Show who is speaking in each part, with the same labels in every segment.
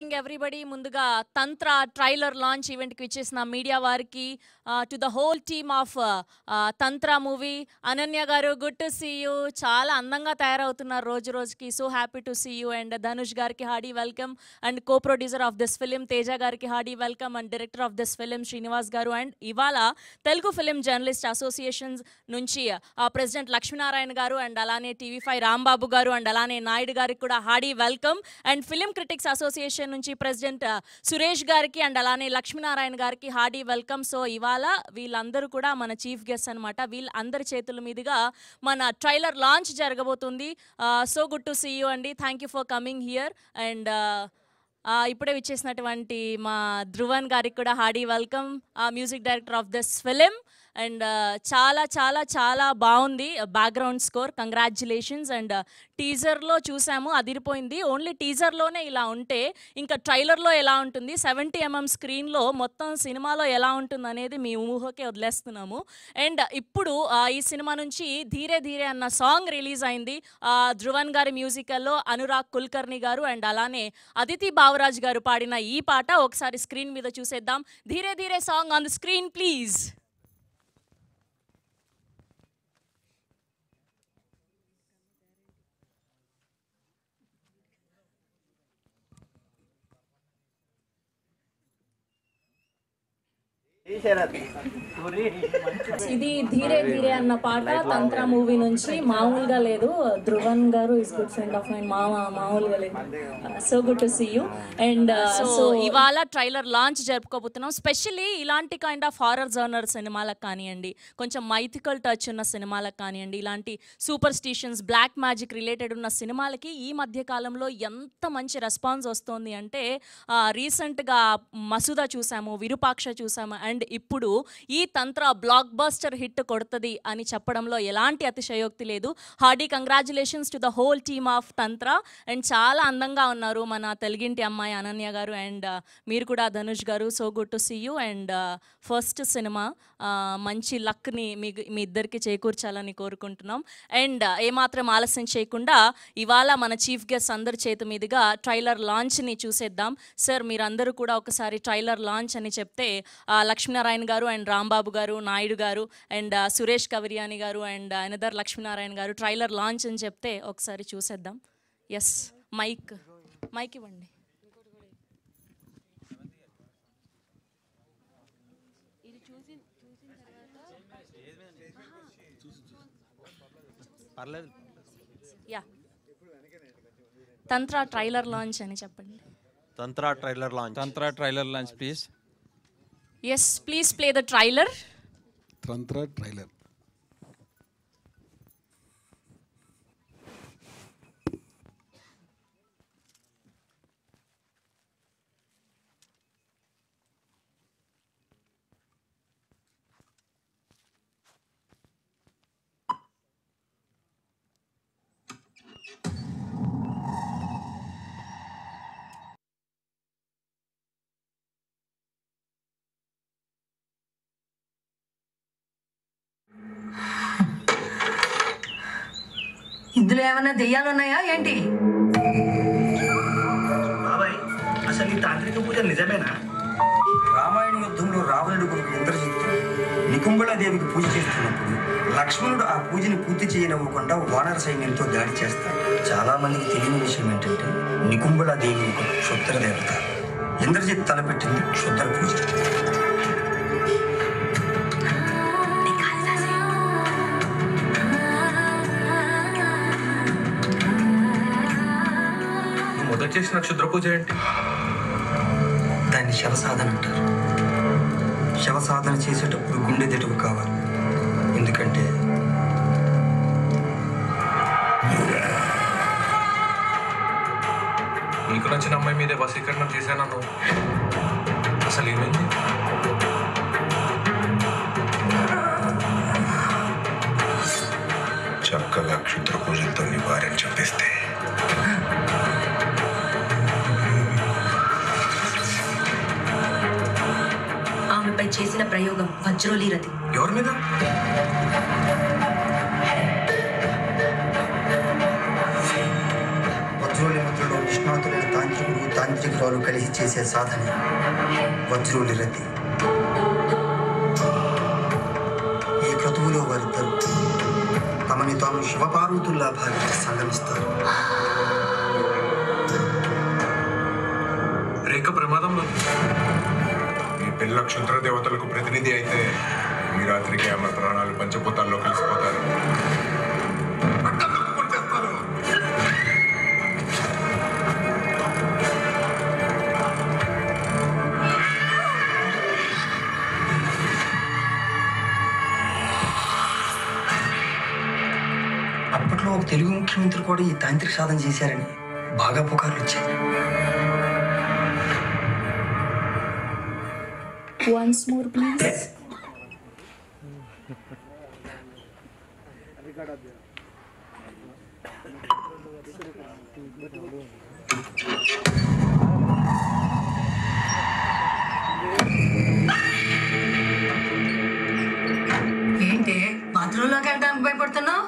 Speaker 1: Everybody ముందుగా తంత్ర trailer launch event కి ఇచ్చేసిన మీడియా వారికి to the whole team of Tantra movie Ananya గారు గుడ్ టు సీ యూ చాలా అందంగా తయారవుతున్నారు రోజు రోజుకి so happy to see you and Dhanush గారికి hearty welcome and co producer of this film Teja గారికి hearty welcome and director of this film Srinivas garu and ఇవాళ Telugu film journalist associations నుంచి ప్రెసిడెంట్ లక్ష్మీనారాయణ గారు అండ్ అలానే టీవీ5 రాంబాబు గారు అండ్ అలానే నాయుడు గారికి కూడా hearty welcome and film critics association నుంచి ప్రెసిడెంట్ సురేష్ గారికి అండ్ అలానే లక్ష్మీనారాయణ గారికి హార్డీ వెల్కమ్ సో ఇవాళ వీళ్ళందరూ కూడా మన చీఫ్ గెస్ట్ అనమాట వీళ్ళందరి చేతుల మీదుగా మన ట్రైలర్ లాంచ్ జరగబోతుంది so good to see you అండి thank you for coming here and ఇప్పుడే విచ్చేసినటువంటి మా ధ్రువన్ గారికి కూడా hearty welcome music director of this film and చాలా చాలా చాలా బాగుంది బ్యాక్గ్రౌండ్ స్కోర్ కంగ్రాచ్యులేషన్స్ అండ్ టీజర్లో చూసాము అదిరిపోయింది ఓన్లీ టీజర్లోనే ఇలా ఉంటే ఇంకా ట్రైలర్లో ఎలా ఉంటుంది 70mm స్క్రీన్లో మొత్తం సినిమాలో ఎలా ఉంటుంది అనేది మీ ఊహకే వదిలేస్తున్నాము అండ్ ఇప్పుడు ఈ సినిమా నుంచి ధీరే ధీరే అన్న సాంగ్ రిలీజ్ అయింది ధ్రువన్ గారి మ్యూజికల్లో అనురాగ్ కుల్కర్ణి గారు అండ్ అలానే అదితి బావరాజ్ గారు పాడిన ఈ పాట ఒకసారి స్క్రీన్ మీద చూసేద్దాం Dheere Dheere song on the screen please ఇది ధీరే ధీరే అన్న పాట తంత్ర మూవీ నుంచి మామూలుగా లేదు ధ్రువన్ గారు is good friend of mind మామూలుగా లేదు so good to see you and so ఇవాళ ట్రైలర్ లాంచ్ జరుపుకోబోతున్నాం స్పెషల్లీ ఇలాంటి కైండ్ ఆఫ్ హారర్ జర్నర్ సినిమాలకు కానివ్వండి కొంచెం మైథికల్ టచ్ ఉన్న సినిమాలకు కానివ్వండి ఇలాంటి superstitions black magic related ఉన్న సినిమాలకి ఈ మధ్య కాలంలో ఎంత మంచి రెస్పాన్స్ వస్తుంది అంటే రీసెంట్గా మసూదా చూసాము విరూపాక్ష చూసాము అండ్ ఇప్పుడు ఈ తంత్ర బ్లాక్ బస్టర్ హిట్ కొడుతుంది అని చెప్పడంలో ఎలాంటి అతిశయోక్తి లేదు hearty congratulations to the whole team of Tantra and చాలా అందంగా ఉన్నారు మన తెలుగింటి అమ్మాయి అనన్య గారు అండ్ మీరు కూడా ధనుష్ గారు so good to see you and first cinema మంచి లక్ని మీ ఇద్దరికి చేకూర్చాలని కోరుకుంటున్నాం అండ్ ఏమాత్రం ఆలస్యం చేయకుండా ఇవాళ మన చీఫ్ గెస్ట్ అందరి చేతి మీదుగా ట్రైలర్ లాంచ్ని చూసేద్దాం సార్ మీరందరూ కూడా ఒకసారి ట్రైలర్ లాంచ్ అని చెప్తే లక్ష్మీనారాయణ గారు అండ్ రాంబాబు గారు నాయుడు గారు అండ్ సురేష్ కవిరియాని గారు అండ్ అనదర్ లక్ష్మీనారాయణ గారు ట్రైలర్ లాంచ్ అని చెప్తే ఒకసారి చూసేద్దాం ఎస్ మైక్ ఇవ్వండి యా తంత్ర ట్రైలర్ లాంచ్ అని చెప్పండి
Speaker 2: తంత్ర trailer launch please
Speaker 1: yes please play the trailer
Speaker 3: Tantra trailer
Speaker 4: ఇందులో ఏమైనా దెయ్యాలున్నాయా ఏంటి
Speaker 5: బాబాయ్ అసలు ఈ తాంత్రిక పూజ నిజమేనా
Speaker 6: రామాయణ యుద్ధంలో రావణుడు కొడుకు ఇంద్రజిత్తు నికుంభళాదేవికి పూజ చేస్తున్నప్పుడు లక్ష్మణుడు ఆ పూజని పూర్తి చేయనివ్వకుండా వానర సైన్యంతో దాడి చేస్తాడు చాలా మందికి తెలియని విషయం ఏంటంటే నికుంభళాదేవి ఒక క్షుద్ర దేవత ఇంద్రజిత్ తలపెట్టింది క్షుద్ర పూజ
Speaker 5: మొదట చేసిన క్షుద్ర పూజ ఏంటి
Speaker 6: దాన్ని శవసాధన అంటారు శవసాధన చేసేటప్పుడు గుండె దిటువు కావాలి ఎందుకంటే
Speaker 5: నీకు నచ్చిన అమ్మాయి మీదే వశీకరణం చేశాను అసలు ఏమైంది
Speaker 3: చక్కగా క్షుద్ర పూజలతో నివారణ చెప్పేస్తే
Speaker 4: ఆమెపై చేసిన ప్రయోగం వజ్రోలీరతి
Speaker 5: ఎవరి మీద
Speaker 6: వజ్రోలి ముద్రలో నిష్ణాతులైన తాంత్రికులు తాంత్రికులు తాంత్రికురాలు కలిసి చేసే సాధన వజ్రోలి రతి. ఈ క్రతువులో వారిద్దరు తమని తాము శివపార్వతుల్లా భావించి సంగమిస్తారు.
Speaker 5: రేఖ ప్రమాదంలో
Speaker 3: మీ పిల్ల క్షుద్ర దేవతలకు ప్రతినిధి అయితే ఈ రాత్రికి ఆమె ప్రాణాలు పంచభూతాల్లో కలిసిపోతారు.
Speaker 6: అప్పట్లో ఒక తెలుగు ముఖ్యమంత్రి కూడా ఈ తాంత్రిక సాధన చేశారని బాగా పుకార్లు వచ్చాయి.
Speaker 1: Once more, please.
Speaker 4: ఏంటి బాత్రూంలోకి వెళ్ళడానికి భయపడుతున్నావు?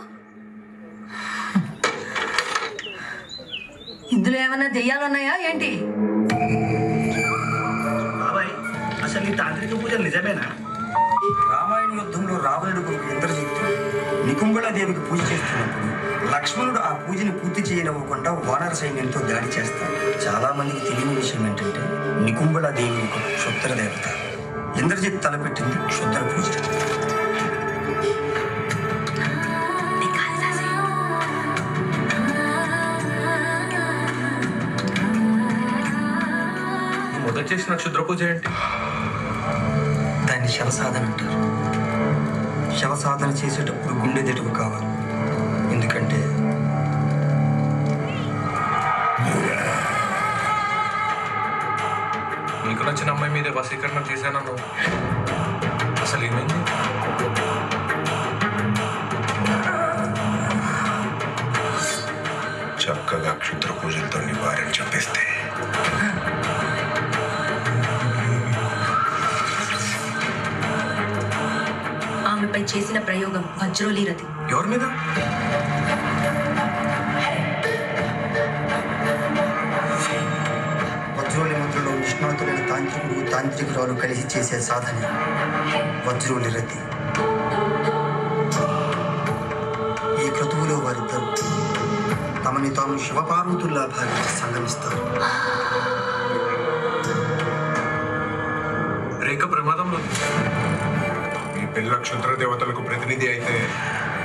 Speaker 4: ఇందులో ఏమైనా దెయ్యాలున్నాయా ఏంటి?
Speaker 6: బాబాయ్, అసలు ఈ తాంత్రిక పూజలు నిజమేనా? రామాయణ యుద్ధంలో రావణుడు కొడుకు ఇంద్రజిత్తు నికుంభళాదేవికి పూజ చేస్తున్నప్పుడు లక్ష్మణుడు ఆ పూజని పూర్తి చేయనివ్వకుండా వానర సైన్యంతో దాడి చేస్తాడు. చాలా మందికి తెలియని విషయం ఏంటంటే నికుంభళాదేవి ఒక క్షుద్ర దేవత. ఇంద్రజిత్ తలపెట్టింది క్షుద్ర పూజ.
Speaker 5: మొదట చేసిన క్షుద్ర పూజ ఏంటి?
Speaker 6: దాన్ని శవసాధన అంటారు. శవసాధన చేసేటప్పుడు గుండె దిటువు కావాలి. ఎందుకంటే
Speaker 5: నీకు నచ్చిన అమ్మాయి మీదే వశీకరణం చేశాను. అసలు ఏమైంది?
Speaker 3: చక్కగా క్షుద్ర పూజలతో నీ భార్యను చంపేస్తే
Speaker 4: ఆమెపై చేసిన ప్రయోగం వజ్రోలి రతి.
Speaker 5: ఎవరి మీద?
Speaker 6: వజ్రోలి ముద్రలో నిష్ణాతులైన తాంత్రికుడు తాంత్రికురాలు కలిసి చేసే సాధన వజ్రోలి రతి. ఈ క్రతువులో వారిద్దరు తమని తాము శివపార్వతుల్లా భావించి సంగమిస్తారు.
Speaker 5: రేఖ ప్రమాదంలో
Speaker 3: మీ పిల్ల క్షుద్ర దేవతలకు ప్రతినిధి అయితే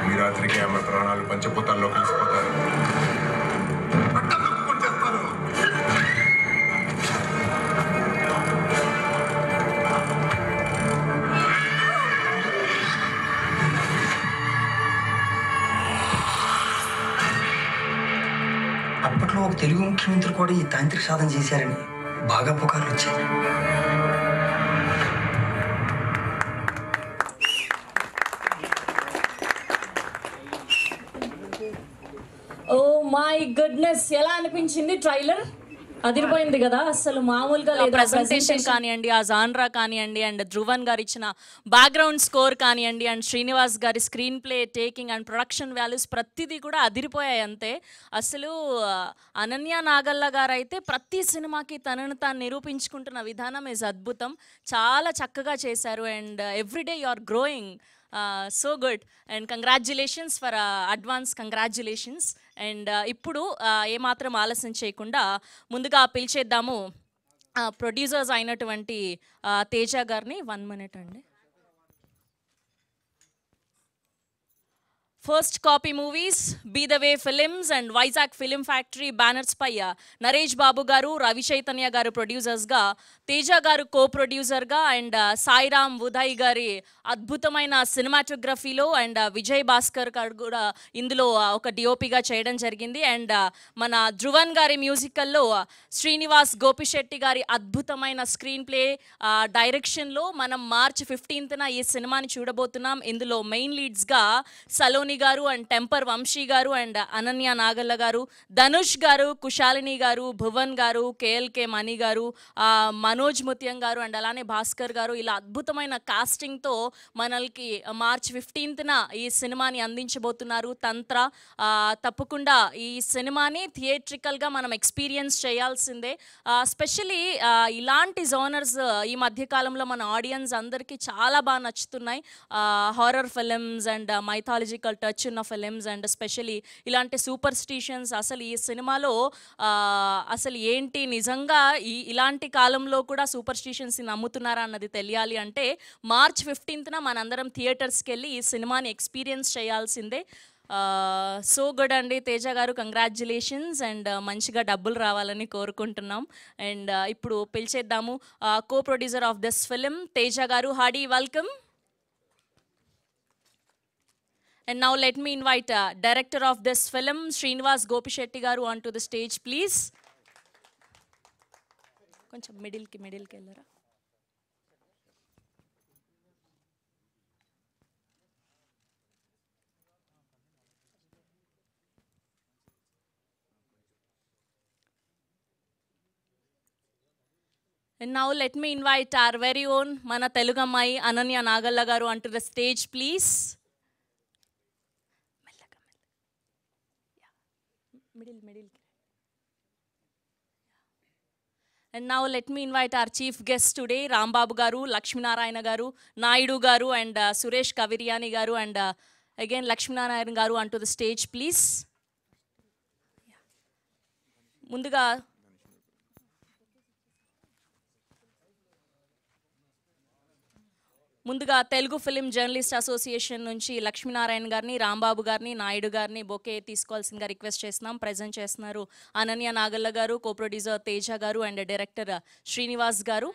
Speaker 3: ఈ రాత్రికి ఆమె ప్రాణాలు పంచభూతాల్లో కలిసిపోతారు.
Speaker 6: అప్పట్లో ఒక తెలుగు ముఖ్యమంత్రి కూడా ఈ తాంత్రిక సాధన చేశారని బాగా పుకార్లు వచ్చాయి.
Speaker 1: ఓ మై గుడ్నెస్, ఎలా అనిపించింది ట్రైలర్? అదిరిపోయింది కదా, అసలు మామూలుగా లేదు. ప్రెజెంటేషన్ కానివ్వండి, ఆ జాన్రా కానివ్వండి, అండ్ ధ్రువన్ గారు ఇచ్చిన బ్యాక్గ్రౌండ్ స్కోర్ కానివ్వండి, అండ్ శ్రీనివాస్ గారి screen play, taking and production values ప్రతిదీ కూడా అదిరిపోయాయి అంతే. అసలు అనన్య నాగల్ల గారు అయితే ప్రతి సినిమాకి తనను తాను నిరూపించుకుంటున్న విధానం ఇస్ అద్భుతం. చాలా చక్కగా చేశారు. And everyday you are growing. So good and congratulations for advance congratulations. And ఇప్పుడు ఏమాత్రం ఆలస్యం చేయకుండా ముందుగా పిలిచేద్దాము ప్రొడ్యూసర్స్ అయినటువంటి తేజ గారిని. 1 minute అండి. First copy movies, by the way films and Vizag film factory banners పై నరేష్ బాబు గారు, రవి చైతన్య గారు ప్రొడ్యూసర్స్గా, తేజ గారు కో ప్రొడ్యూసర్గా, అండ్ సాయిరామ్ ఉదయ్ గారి అద్భుతమైన సినిమాటోగ్రఫీలో, అండ్ విజయ్ భాస్కర్ గారు కూడా ఇందులో ఒక డిఓపిగా చేయడం జరిగింది. అండ్ మన ధ్రువన్ గారి మ్యూజికల్లో శ్రీనివాస్ గోపిశెట్టి గారి అద్భుతమైన స్క్రీన్ ప్లే డైరెక్షన్లో మనం March 15th ఈ సినిమాని చూడబోతున్నాం. ఇందులో మెయిన్ లీడ్స్గా సలోని కుశాలిని గారు అండ్ టెంపర్ వంశీ గారు అండ్ అనన్య నాగల్ల గారు, ధనుష్ గారు, కుశాలిని గారు, భువన్ గారు, కేఎల్కే మణి గారు, మనోజ్ ముత్యం గారు అండ్ అలానే భాస్కర్ గారు, ఇలా అద్భుతమైన కాస్టింగ్తో మనకి మార్చ్ 15న ఈ సినిమాని అందించబోతున్నారు తంత్ర. తప్పకుండా ఈ సినిమాని థియేట్రికల్గా మనం ఎక్స్పీరియన్స్ చేయాల్సిందే. స్పెషలీ ఇలాంటి జోనర్స్ ఈ మధ్యకాలంలో మన ఆడియన్స్ అందరికీ చాలా బాగా నచ్చుతున్నాయి. Horror films and mythological touch ఉన్న ఫిలిమ్స్ అండ్ స్పెషలీ ఇలాంటి సూపర్ స్టిషన్స్. అసలు ఈ సినిమాలో అసలు ఏంటి నిజంగా ఇలాంటి కాలంలో కూడా సూపర్ స్టిషన్స్ని నమ్ముతున్నారా అన్నది తెలియాలి అంటే మార్చ్ 15న మనందరం థియేటర్స్కి వెళ్ళి ఈ సినిమాని ఎక్స్పీరియన్స్ చేయాల్సిందే. సో గుడ్ అండి తేజ గారు, కంగ్రాచ్యులేషన్స్ అండ్ మంచిగా డబ్బులు రావాలని కోరుకుంటున్నాం. అండ్ ఇప్పుడు పిలిచేద్దాము co producer of this film Teja garu. Hearty welcome. And now let me invite director of this film, Srinivas Gopishetty garu, onto the stage, please. Koncham middle ki ellara. And now let me invite our very own mana Telugu ammayi Ananya Nagalla garu onto the stage, please. Middle. And now let me invite our chief guest today, Rambabu garu, Lakshminarayana garu, Naidu garu and Suresh Kaviriyani garu and again Lakshminarayana garu onto the stage, please. ముందుగా Telugu film journalist association నుంచి లక్ష్మీనారాయణ గారిని, రాంబాబు గారిని, నాయుడు గారిని bouquet తీసుకోవాల్సిందిగా request చేస్తున్నాం. Present చేస్తున్నారు అనన్య నాగల్ల గారు, co producer Teja గారు and director Srinivas garu.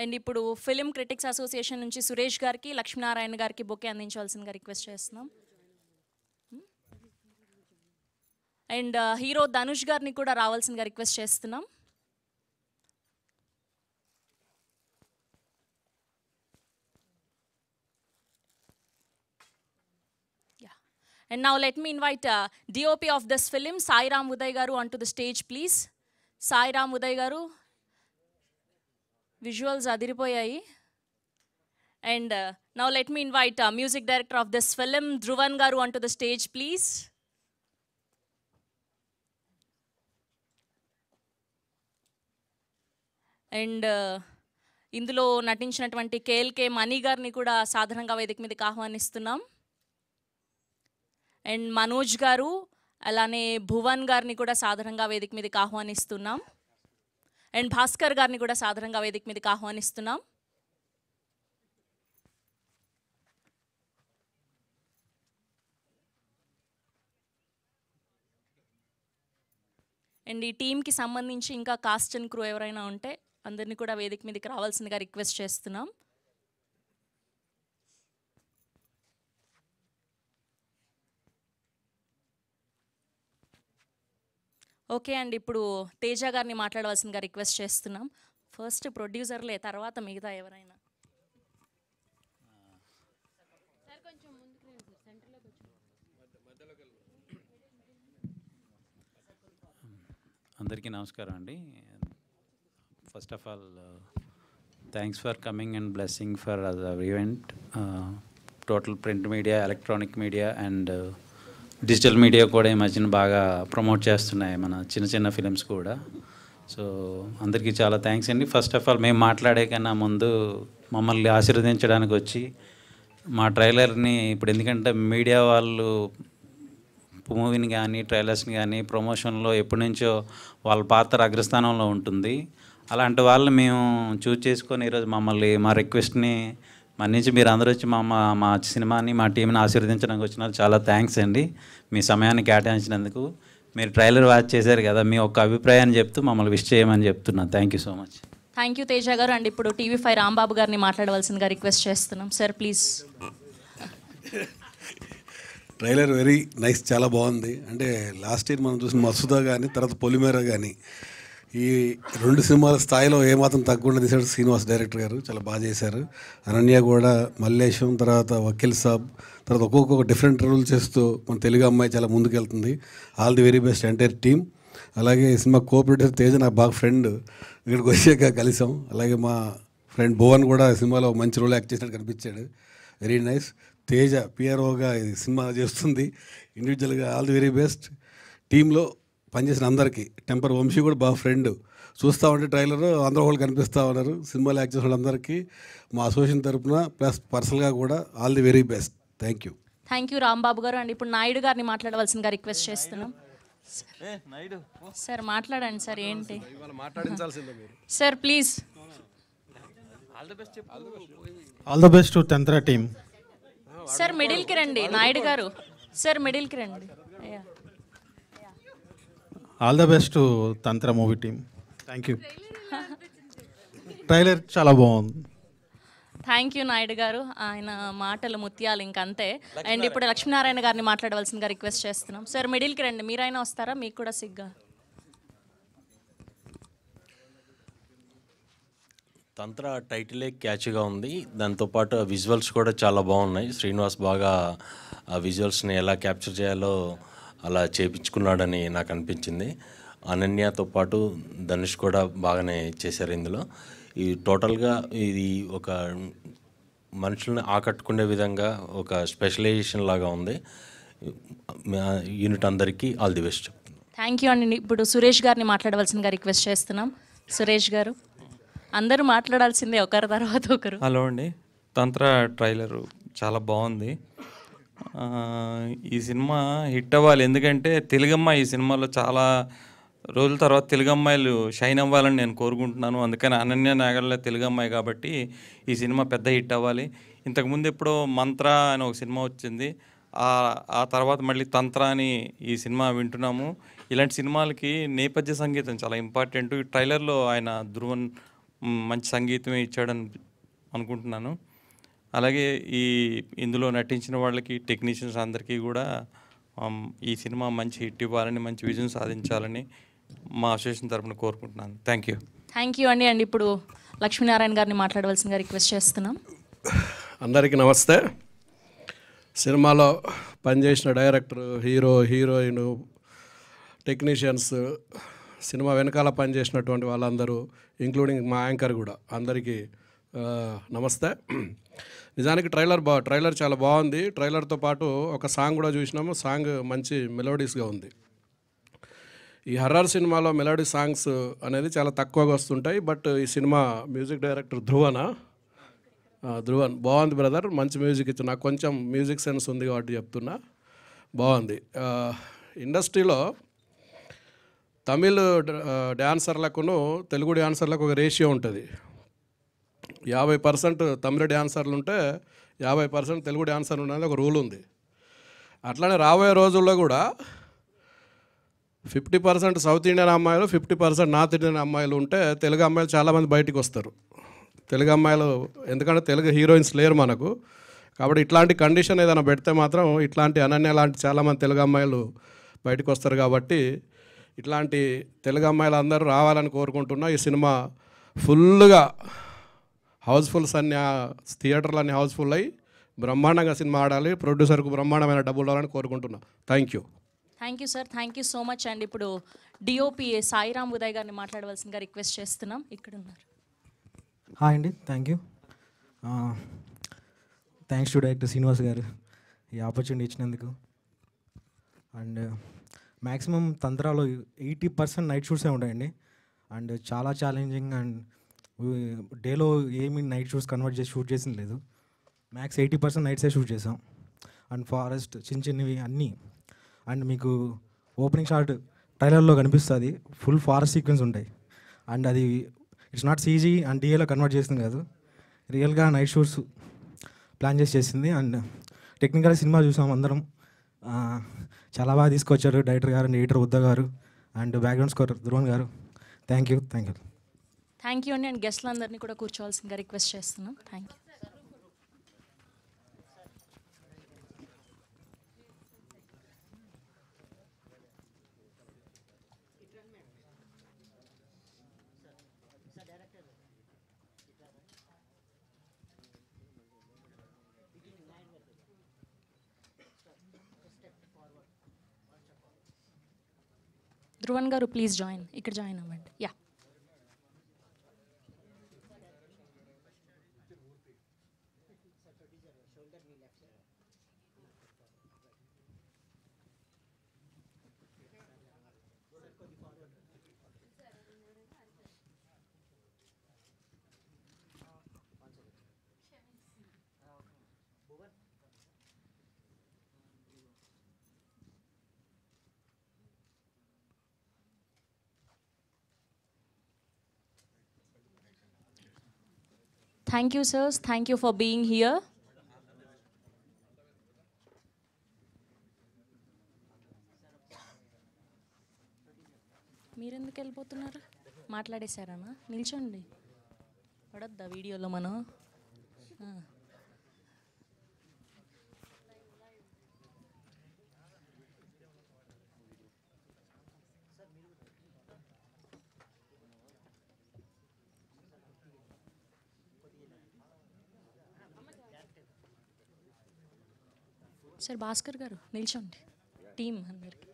Speaker 1: And ఇప్పుడు ఫిలిం క్రిటిక్స్ అసోసియేషన్ నుంచి సురేష్ గారికి, లక్ష్మీనారాయణ గారికి బొకే అందించాల్సిందిగా రిక్వెస్ట్ చేస్తున్నాం. అండ్ హీరో ధనుష్ గారిని కూడా రావాల్సిందిగా రిక్వెస్ట్ చేస్తున్నాం. And now let me invite DOP of this film, Sai Ram Uday garu, onto the stage, please. Sai Ram Uday garu. Visuals adiripoyayi. And now let me invite music director of this film, Dhruvan garu, onto the stage, please. And ఇందులో నటించినటువంటి కేఎల్కే మణి గారిని కూడా సాధారణంగా వేదిక మీదకి ఆహ్వానిస్తున్నాం. And Manoj గారు అలానే భువన్ గారిని కూడా సాధారణంగా వేదిక మీదకి ఆహ్వానిస్తున్నాం. అండ్ భాస్కర్ గారిని కూడా సాధారణంగా వేదిక మీదకి ఆహ్వానిస్తున్నాం. అండ్ ఈ టీంకి సంబంధించి ఇంకా కాస్ట్ అండ్ క్రూ ఎవరైనా ఉంటే అందరినీ కూడా వేదిక మీదకి రావాల్సిందిగా రిక్వెస్ట్ చేస్తున్నాం. ఓకే అండి, ఇప్పుడు తేజ గారిని మాట్లాడవలసిందిగా రిక్వెస్ట్ చేస్తున్నాం. ఫస్ట్ ప్రొడ్యూసర్లే, తర్వాత మిగతా ఎవరైనా.
Speaker 7: అందరికీ నమస్కారం అండి. First of all thanks for coming and blessing for the event. Total print media, electronic media and digital media కూడా ఈ మధ్యన బాగా ప్రమోట్ చేస్తున్నాయి మన చిన్న చిన్న ఫిలిమ్స్ కూడా. సో అందరికీ చాలా థ్యాంక్స్ అండి. ఫస్ట్ ఆఫ్ ఆల్ మేము మాట్లాడే కన్నా ముందు మమ్మల్ని ఆశీర్వదించడానికి వచ్చి మా ట్రైలర్ని ఇప్పుడు, ఎందుకంటే మీడియా వాళ్ళు మూవీని కానీ ట్రైలర్స్ని కానీ ప్రమోషన్లో ఎప్పటి నుంచో వాళ్ళ పాత్ర అగ్రస్థానంలో ఉంటుంది. అలాంటి వాళ్ళు మేము చూస్ చేసుకొని ఈరోజు మమ్మల్ని మా రిక్వెస్ట్ని మన్నించి మీరు అందరూ వచ్చి మా సినిమాని, మా టీంని ఆశీర్వదించడానికి వచ్చిన చాలా థ్యాంక్స్ అండి. మీ సమయాన్ని కేటాయించినందుకు. మీరు ట్రైలర్ వాచ్ చేశారు కదా, మీ ఒక్క అభిప్రాయాన్ని చెప్తూ మమ్మల్ని విష్ చేయమని చెప్తున్నాను. Thank you so much.
Speaker 1: Thank you Teja గారు. అండ్ ఇప్పుడు TV5 రాంబాబు గారిని మాట్లాడవలసిందిగా రిక్వెస్ట్ చేస్తున్నాం. Sir please.
Speaker 8: Trailer very nice, చాలా బాగుంది. అంటే లాస్ట్ ఇయర్ మనం చూసిన మసూదా కానీ తర్వాత పొలిమేర కానీ ఈ 2 సినిమాల స్థాయిలో ఏమాత్రం తగ్గకుండా తీశాడు శ్రీనివాస్ డైరెక్టర్ గారు. చాలా బాగా చేశారు. అనన్య కూడా, మల్లేశం, తర్వాత వకీల్ సాబ్, తర్వాత ఒక్కొక్క డిఫరెంట్ రోల్ చేస్తూ మన తెలుగు అమ్మాయి చాలా ముందుకెళ్తుంది. All the very best entire team. అలాగే ఈ సినిమా కోఆపరేటర్ తేజ నాకు బాగా ఫ్రెండ్, ఇక్కడికి వచ్చాక కలిసాం. అలాగే మా ఫ్రెండ్ భువన్ కూడా సినిమాలో మంచి రోల్ యాక్ట్ చేసినట్టు కనిపించాడు. Very nice. తేజ పిఆర్ఓగా ఈ సినిమా చేస్తుంది. ఇండివిజువల్గా ఆల్ ది వెరీ బెస్ట్. టీంలో పనిచేసిన అందరికీ, టెంపర్ వంశీ కూడా బాగా ఫ్రెండ్. చూస్తూ ఉంటే ట్రైలర్ అందరూ వాళ్ళు కనిపిస్తూ ఉన్నారు. సినిమాలో యాక్ట్ చేసిన వాళ్ళందరికీ మా అసోసియేషన్ తరఫున ప్లస్ పర్సనల్గా కూడా all the very best. Thank you.
Speaker 1: Thank you Rambabu గారు. అండ్ ఇప్పుడు నాయుడు గారిని మాట్లాడవలసిందిగా రిక్వెస్ట్ చేస్తున్నాం. సార్ మాట్లాడండి సార్. ఏంటి sir please.
Speaker 9: All the best to Tantra team.
Speaker 1: Sir మిడిల్కి రండి నాయుడు గారు. సార్ మిడిల్కి రండి.
Speaker 9: All the best to Tantra movie team. Thank you. Trailer చాలా బాగుంది.
Speaker 1: థ్యాంక్ యూ నాయుడు గారు. ఆయన మాటలు ముత్యాలు ఇంకంతే. అండ్ ఇప్పుడు లక్ష్మీనారాయణ గారిని మాట్లాడవలసిందిగా రిక్వెస్ట్ చేస్తున్నాం. సార్ మిడిల్కి రండి. మీరైనా వస్తారా? మీకు కూడా సిగ్గా.
Speaker 2: తంత్ర టైటిలే క్యాచ్గా ఉంది. దాంతోపాటు విజువల్స్ కూడా చాలా బాగున్నాయి. శ్రీనివాస్ బాగా ఆ విజువల్స్ని ఎలా క్యాప్చర్ చేయాలో అలా చేపించుకున్నాడని నాకు అనిపించింది. అనన్యతో పాటు ధనుష్ కూడా బాగానే చేశారు ఇందులో. ఈ టోటల్గా ఇది ఒక మనుషుల్ని ఆకట్టుకునే విధంగా ఒక స్పెషలైజేషన్ లాగా ఉంది. యూనిట్ అందరికీ ఆల్ ది బెస్ట్ చెప్తున్నాను.
Speaker 1: థ్యాంక్ యూ అండి. ఇప్పుడు సురేష్ గారిని మాట్లాడవలసిందిగా రిక్వెస్ట్ చేస్తున్నాం. సురేష్ గారు. అందరూ మాట్లాడాల్సిందే ఒకరి తర్వాత ఒకరు.
Speaker 10: హలో అండి. తంత్ర ట్రైలరు చాలా బాగుంది. ఈ సినిమా హిట్ అవ్వాలి, ఎందుకంటే తెలుగమ్మ ఈ సినిమాలో చాలా రోజుల తర్వాత తెలుగు అమ్మాయిలు షైన్ అవ్వాలని నేను కోరుకుంటున్నాను. అందుకని అనన్య నాగళ్ళ తెలుగు అమ్మాయి కాబట్టి ఈ సినిమా పెద్ద హిట్ అవ్వాలి. ఇంతకుముందు ఎప్పుడో మంత్ర అని ఒక సినిమా వచ్చింది, ఆ తర్వాత మళ్ళీ తంత్ర అని ఈ సినిమా వింటున్నాము. ఇలాంటి సినిమాలకి నేపథ్య సంగీతం చాలా ఇంపార్టెంట్. ఈ ట్రైలర్లో ఆయన ధ్రువన్ మంచి సంగీతమే ఇచ్చాడని అనుకుంటున్నాను. అలాగే ఇందులో నటించిన వాళ్ళకి, టెక్నీషియన్స్ అందరికీ కూడా ఈ సినిమా మంచి హిట్ ఇవ్వాలని, మంచి విజయం సాధించాలని మా అసోసియేషన్ తరఫున కోరుకుంటున్నాను. Thank you.
Speaker 1: థ్యాంక్ యూ అండి. అండ్ ఇప్పుడు లక్ష్మీనారాయణ గారిని మాట్లాడవలసిందిగా రిక్వెస్ట్ చేస్తున్నాం.
Speaker 11: అందరికీ నమస్తే. సినిమాలో పనిచేసిన director, hero, heroine, technicians, cinema వెనకాల పనిచేసినటువంటి వాళ్ళందరూ, ఇంక్లూడింగ్ మా యాంకర్ కూడా, అందరికీ నమస్తే. నిజానికి ట్రైలర్ చాలా బాగుంది. ట్రైలర్తో పాటు ఒక సాంగ్ కూడా చూసినాము. సాంగ్ మంచి మెలోడీస్గా ఉంది. ఈ హర్రర్ సినిమాలో మెలోడీ సాంగ్స్ అనేది చాలా తక్కువగా వస్తుంటాయి. బట్ ఈ సినిమా మ్యూజిక్ డైరెక్టర్ ధ్రువన్ బాగుంది బ్రదర్, మంచి మ్యూజిక్ ఇచ్చి. నాకు కొంచెం మ్యూజిక్ సెన్స్ ఉంది కాబట్టి చెప్తున్నా, బాగుంది. ఇండస్ట్రీలో తమిళ్ డ్యాన్సర్లకును తెలుగు డ్యాన్సర్లకు ఒక రేషియో ఉంటుంది. 50% తమిళ డ్యాన్సర్లు ఉంటే 50% తెలుగు డ్యాన్సర్లు ఉన్నది ఒక రూల్ ఉంది. అట్లనే రాబోయే రోజుల్లో కూడా 50% సౌత్ ఇండియన్ అమ్మాయిలు, 50% నార్త్ ఇండియన్ అమ్మాయిలు ఉంటే తెలుగు అమ్మాయిలు చాలామంది బయటికి వస్తారు. తెలుగు అమ్మాయిలు, ఎందుకంటే తెలుగు హీరోయిన్స్ లేరు మనకు. కాబట్టి ఇట్లాంటి కండిషన్ ఏదైనా పెడితే మాత్రం ఇట్లాంటి అనన్య లాంటి చాలామంది తెలుగు అమ్మాయిలు బయటకు వస్తారు. కాబట్టి ఇట్లాంటి తెలుగు అమ్మాయిలు అందరూ రావాలని కోరుకుంటున్నా. ఈ సినిమా ఫుల్గా హౌస్ఫుల్స్ అన్ని థియేటర్లు అన్నీ హౌస్ఫుల్ అయ్యి బ్రహ్మాండంగా సినిమా ఆడాలి. ప్రొడ్యూసర్కు బ్రహ్మాండమైన డబ్బులు రావాలని కోరుకుంటున్నా. Thank you.
Speaker 1: Thank you sir. Thank you so much. And ఇప్పుడు డిఓపి సాయిరామ్ ఉదయ్ గారిని మాట్లాడవలసిందిగా రిక్వెస్ట్ చేస్తున్నాం. ఇక్కడ ఉన్నారు.
Speaker 12: హాయ్ అండి. Thank you. Thanks to director Srinivas గారు ఈ ఆపర్చునిటీ ఇచ్చినందుకు. అండ్ మ్యాక్సిమం తంత్రాలో 80% నైట్ షూట్సే ఉంటాయండి. అండ్ చాలా ఛాలెంజింగ్. అండ్ డేలో ఏమి నైట్ షూట్స్ కన్వర్ట్ చేసి షూట్ చేసింది లేదు. మ్యాక్స్ 80% నైట్సే షూట్ చేసాం. అండ్ ఫారెస్ట్ చిన్నవి అన్నీ. అండ్ మీకు ఓపెనింగ్ షాట్ ట్రైలర్లో కనిపిస్తుంది. ఫుల్ ఫారెస్ట్ సీక్వెన్స్ ఉంటాయి. అండ్ అది ఇట్స్ నాట్ సీజీ అండ్ డిఏలో కన్వర్ట్ చేసింది కాదు, రియల్గా నైట్ షూట్స్ ప్లాన్ చేసింది. అండ్ టెక్నికల్ సినిమా చూసాం అందరం. చాలా బాగా తీసుకొచ్చారు డైరెక్టర్ గారు, ఎడిటర్ ఉద్దా గారు, and background score Dhruvan garu. Thank you.
Speaker 1: Thank you అండి. అండ్ గెస్ట్లందరినీ కూడా కూర్చోవాల్సిందిగా రిక్వెస్ట్ చేస్తున్నాం. Thank you. Dhruvan garu please join, ఇక్కడ జాయిన్ అవ్వండి. Yeah, thank you sirs, thank you for being here. మీరెందుకు వెళ్ళిపోతున్నారు? మాట్లాడేశారనా? నిల్చోండి, పడొద్దా వీడియోలో మనం? సార్ భాస్కర్ గారు నిల్చోండి, టీం అందరికి.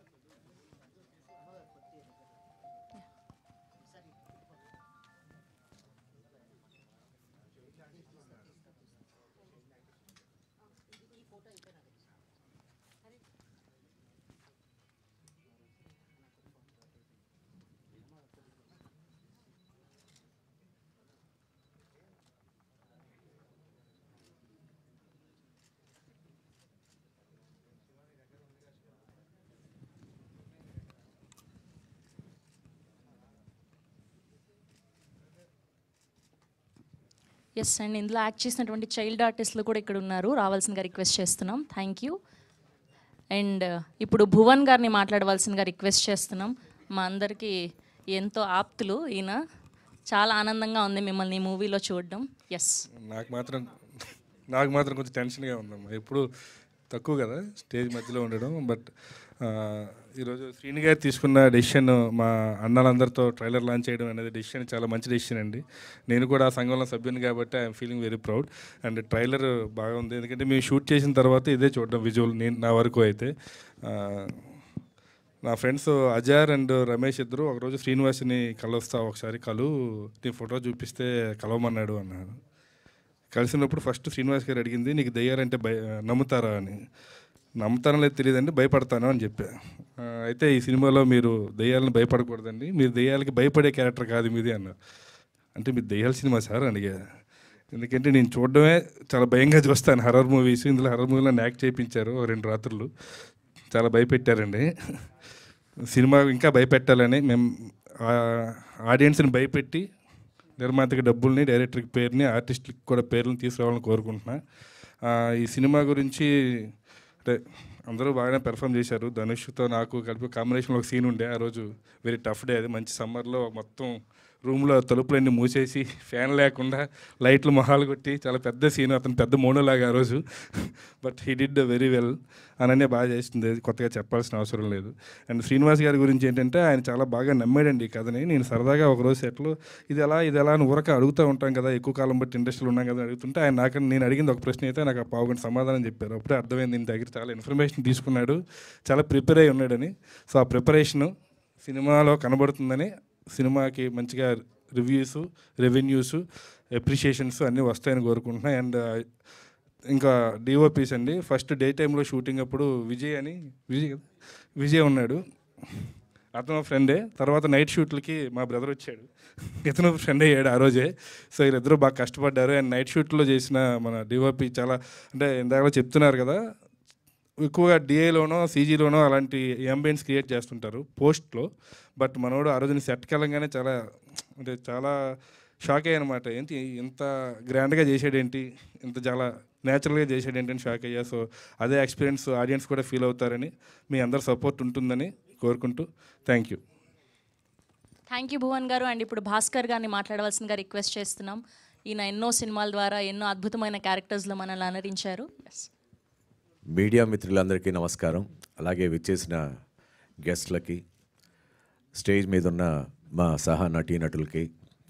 Speaker 1: ఎస్ అండ్ ఇందులో యాక్ట్ చేసినటువంటి చైల్డ్ ఆర్టిస్టులు కూడా ఇక్కడ ఉన్నారు, రావాల్సిందిగా రిక్వెస్ట్ చేస్తున్నాం. Thank you. అండ్ ఇప్పుడు భువన్ గారిని మాట్లాడవలసిందిగా రిక్వెస్ట్ చేస్తున్నాం. మా అందరికీ ఎంతో ఆప్తులు ఈయన. చాలా ఆనందంగా ఉంది మిమ్మల్ని ఈ మూవీలో చూడడం. ఎస్,
Speaker 13: నాకు మాత్రం కొంచెం టెన్షన్గా ఉందమ్మా. ఎప్పుడు తక్కువ కదా స్టేజ్ మధ్యలో ఉండడం. బట్ ఈరోజు శ్రీని గారు తీసుకున్న డెసిషన్, మా అన్నలందరితో ట్రైలర్ లాంచ్ చేయడం అనేది డెసిషన్ చాలా మంచి డెసిషన్ అండి. నేను కూడా ఆ సంఘంలో సభ్యుని కాబట్టి I'm feeling very proud. And trailer బాగా ఉంది, ఎందుకంటే మేము షూట్ చేసిన తర్వాత ఇదే చూడడం విజువల్. నా వరకు అయితే నా ఫ్రెండ్స్ అజార్ అండ్ రమేష్ ఇద్దరు ఒకరోజు శ్రీనివాస్ని కలుస్తా, ఒకసారి నీ ఫోటో చూపిస్తే కలవమన్నాడు అన్నారు. కలిసినప్పుడు ఫస్ట్ శ్రీనివాస్ గారు అడిగింది, నీకు దయ్యాలంటే నమ్ముతారా అని. నమ్ముతానో లేదు తెలియదండి, భయపడతాను అని చెప్పా. అయితే ఈ సినిమాలో మీరు దయ్యాలను భయపడకూడదండి, మీరు దయ్యాలకి భయపడే క్యారెక్టర్ కాదు మీది అన్నారు. అంటే మీరు దయ్యాల సినిమా సార్ అడిగా. ఎందుకంటే నేను చూడడమే చాలా భయంగా చూస్తాను హర్రర్ మూవీస్. ఇందులో హర్రర్ మూవీలో యాక్ట్ చేయించారు 2 రాత్రులు, చాలా భయపెట్టారండి. సినిమా ఇంకా భయపెట్టాలని మేము ఆడియన్స్ని భయపెట్టి నిర్మాతకి డబ్బుల్ని, డైరెక్టర్కి పేరుని, ఆర్టిస్టులకి కూడా పేర్లను తీసుకురావాలని కోరుకుంటున్నా. ఈ సినిమా గురించి అంటే అందరూ బాగానే పెర్ఫామ్ చేశారు. ధనుష్తో నాకు కలిపి కాంబినేషన్లో ఒక సీన్ ఉండే, ఆ రోజు వెరీ టఫ్ డే. అది మంచి సమ్మర్లో మొత్తం రూమ్లో తలుపులన్నీ మూసేసి ఫ్యాన్ లేకుండా లైట్లు మొహాలు కొట్టి చాలా పెద్ద సీన్. అతను పెద్ద మోనోలాగా ఆ రోజు. But he did very well. Ananya బాగా చేస్తుంది, కొత్తగా చెప్పాల్సిన అవసరం లేదు. అండ్ శ్రీనివాస్ గారి గురించి ఏంటంటే ఆయన చాలా బాగా నమ్మాడండి ఈ కథని. నేను సరదాగా ఒకరోజు సెట్లో ఇది ఎలా అని ఊరక అడుగుతూ ఉంటాం కదా, ఎక్కువ కాలం బట్టి ఇండస్ట్రీలో ఉన్నాం కదా అడుగుతుంటే ఆయన నేను అడిగింది ఒక ప్రశ్న అయితే నాకు ఆ 1/2 గంట సమాధానం చెప్పారు. అప్పుడే అర్థమైంది దీని దగ్గర చాలా ఇన్ఫర్మేషన్ తీసుకున్నాడు, చాలా ప్రిపేర్ అయి ఉన్నాడని. సో ఆ ప్రిపరేషను సినిమాలో కనబడుతుందని, సినిమాకి మంచిగా రివ్యూస్, రెవెన్యూస్, అప్రిషియేషన్స్ అన్నీ వస్తాయని కోరుకుంటున్నాయి. అండ్ ఇంకా డిఓపీస్ అండి, ఫస్ట్ డే టైంలో షూటింగ్ అప్పుడు విజయ్ ఉన్నాడు, అతను ఫ్రెండే. తర్వాత నైట్ షూట్లకి మా బ్రదర్ వచ్చాడు, ఇతను ఫ్రెండ్ అయ్యాడు ఆ రోజే. సో వీళ్ళిద్దరూ బాగా కష్టపడ్డారు. అండ్ నైట్ షూట్లో చేసిన మన డిఓపీ చాలా, అంటే ఇందాక చెప్తున్నారు కదా, ఎక్కువగా డిఏలోనో సీజీలోనో అలాంటి అంబియన్స్ క్రియేట్ చేస్తుంటారు పోస్ట్లో. బట్ మనోడు ఆ రోజుని సెట్కి వెళ్ళంగానే చాలా షాక్ అయ్యా అనమాట. ఏంటి ఇంత గ్రాండ్గా చేసాడేంటి, ఇంత చాలా న్యాచురల్గా చేసాడేంటి అని షాక్ అయ్యా. సో అదే ఎక్స్పీరియన్స్ ఆడియన్స్ కూడా ఫీల్ అవుతారని, మీ అందరి సపోర్ట్ ఉంటుందని కోరుకుంటూ thank you.
Speaker 1: Thank you Bhuvan గారు. అండ్ ఇప్పుడు భాస్కర్ గారిని మాట్లాడవలసిందిగా రిక్వెస్ట్ చేస్తున్నాం. ఈయన ఎన్నో సినిమాల ద్వారా ఎన్నో అద్భుతమైన క్యారెక్టర్స్లో మనల్ని అలరించారు.
Speaker 14: మీడియా మిత్రులందరికీ నమస్కారం. అలాగే విచ్చేసిన గెస్ట్లకి, స్టేజ్ మీద ఉన్న మా సహా నటీనటులకి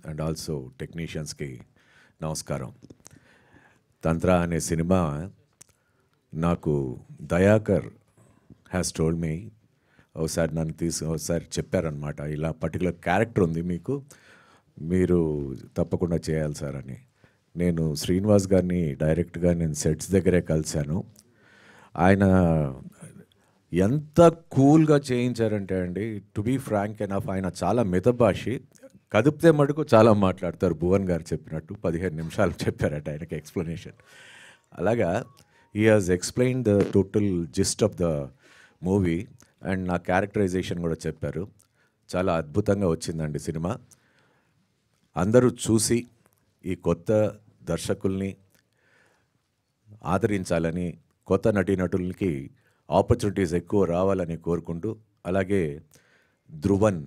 Speaker 14: అండ్ ఆల్సో టెక్నీషియన్స్కి నమస్కారం. తంత్ర అనే సినిమా నాకు దయాకర్ హ్యాస్ టోల్డ్ మీ, ఒకసారి నన్ను ఒకసారి చెప్పారనమాట, ఇలా పర్టికులర్ క్యారెక్టర్ ఉంది మీకు, మీరు తప్పకుండా చేయాలి సార్ అని. నేను శ్రీనివాస్ గారిని డైరెక్ట్గా నేను సెట్స్ దగ్గరే కలిశాను. ఆయన ఎంత కూల్గా చేయించారంటే అండి, టు బీ ఫ్రాంక్ ఎనఫ్, ఆయన చాలా మితభాషి, కదిపితే మటుకు చాలా మాట్లాడతారు. భువన్ గారు చెప్పినట్టు 15 నిమిషాలు చెప్పారట ఆయనకి ఎక్స్ప్లెనేషన్. అలాగా he has explain the total gist of the movie and నా క్యారెక్టరైజేషన్ కూడా చెప్పారు. చాలా అద్భుతంగా వచ్చిందండి సినిమా. అందరూ చూసి ఈ కొత్త దర్శకుల్ని ఆదరించాలని, కొత్త నటీనటులకి ఆపర్చునిటీస్ ఎక్కువ రావాలని కోరుకుంటూ, అలాగే ధ్రువన్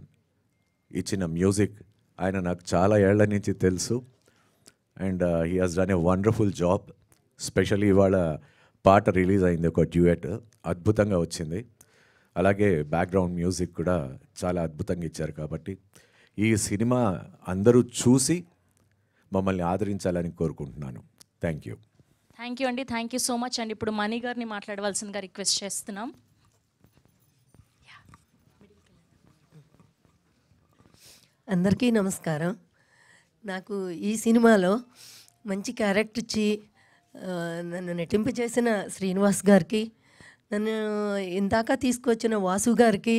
Speaker 14: ఇచ్చిన మ్యూజిక్, ఆయన నాకు చాలా ఏళ్ల నుంచి తెలుసు and he has done a wonderful job. Specially ఇవాళ పాట రిలీజ్ అయింది, ఒక డ్యూయట్, అద్భుతంగా వచ్చింది. అలాగే బ్యాక్గ్రౌండ్ మ్యూజిక్ కూడా చాలా అద్భుతంగా ఇచ్చారు. కాబట్టి ఈ సినిమా అందరూ చూసి మమ్మల్ని ఆదరించాలని కోరుకుంటున్నాను. Thank you.
Speaker 1: థ్యాంక్ యూ అండి. Thank you so much. And ఇప్పుడు మణి గారిని మాట్లాడవలసిందిగా రిక్వెస్ట్ చేస్తున్నాం.
Speaker 15: అందరికీ నమస్కారం. నాకు ఈ సినిమాలో మంచి క్యారెక్టర్ ఇచ్చి నన్ను నటింపచేసిన శ్రీనివాస్ గారికి, నన్ను ఇందాక తీసుకొచ్చిన వాసు గారికి